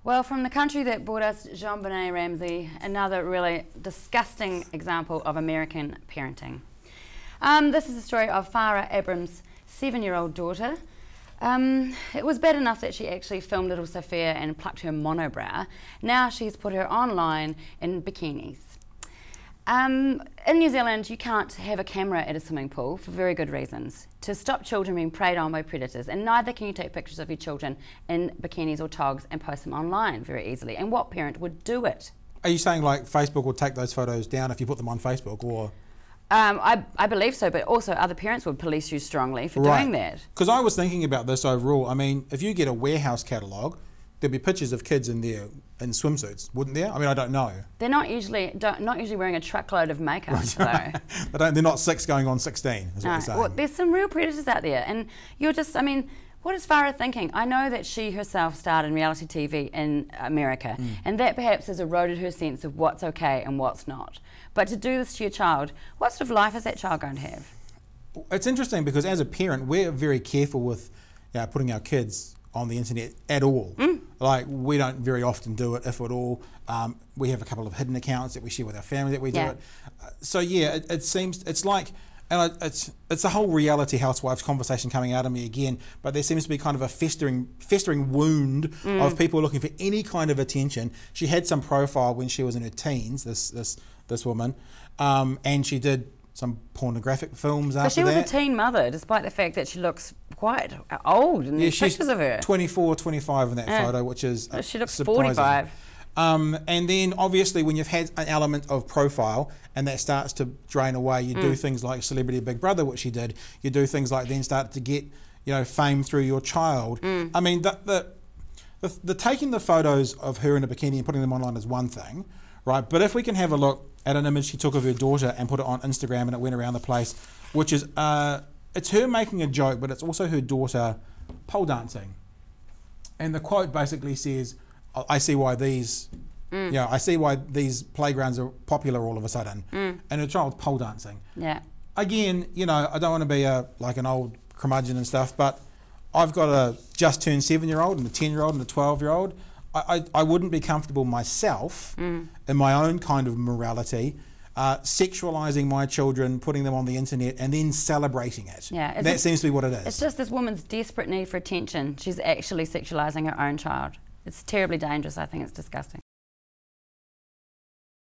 Well, from the country that brought us JonBenet Ramsey, another really disgusting example of American parenting. This is the story of Farah Abram's 7-year-old daughter. It was bad enough that she actually filmed little Sophia and plucked her monobrow. Now she's put her online in bikinis. In New Zealand, you can't have a camera at a swimming pool for very good reasons. To stop children being preyed on by predators, and neither can you take pictures of your children in bikinis or togs and post them online very easily. And what parent would do it? Are you saying like Facebook will take those photos down if you put them on Facebook, or? I believe so, but also other parents would police you strongly for doing that. Because I was thinking about this overall. I mean, if you get a warehouse catalogue, there'd be pictures of kids in there in swimsuits, wouldn't there? I mean, I don't know. They're not usually wearing a truckload of makeup, though. They're not 6 going on 16, is what you're saying. Well, there's some real predators out there, and you're just, I mean, what is Farah thinking? I know that she herself starred in reality TV in America, and that perhaps has eroded her sense of what's okay and what's not. But to do this to your child, what sort of life is that child going to have? It's interesting because as a parent, we're very careful with putting our kids on the internet at all. Like, we don't very often do it, if at all. We have a couple of hidden accounts that we share with our family that we do it. So yeah, it seems, it's like, and it's a whole reality housewives conversation coming out of me again, but there seems to be kind of a festering wound of people looking for any kind of attention. She had some profile when she was in her teens, this woman, and she did some pornographic films after that. But she was a teen mother, despite the fact that she looks quite old in these pictures of her. 24, 25 in that photo, which is she looks surprising. 45. And then obviously when you've had an element of profile and that starts to drain away, you do things like Celebrity Big Brother, which she did. You do things like then start to get, you know, fame through your child. I mean, the taking the photos of her in a bikini and putting them online is one thing, right? But if we can have a look at an image she took of her daughter and put it on Instagram and it went around the place, which is, it's her making a joke, but it's also her daughter pole dancing. And the quote basically says, I see why these, I see why these playgrounds are popular all of a sudden. And her child's pole dancing. Yeah. Again, you know, I don't want to be like an old curmudgeon and stuff, but I've got a just turned 7-year-old and a 10-year-old and a 12-year-old. I wouldn't be comfortable myself in my own kind of morality sexualizing my children, putting them on the internet and then celebrating it. Yeah, that seems to be what it is. It's just this woman's desperate need for attention. She's actually sexualizing her own child. It's terribly dangerous. I think it's disgusting.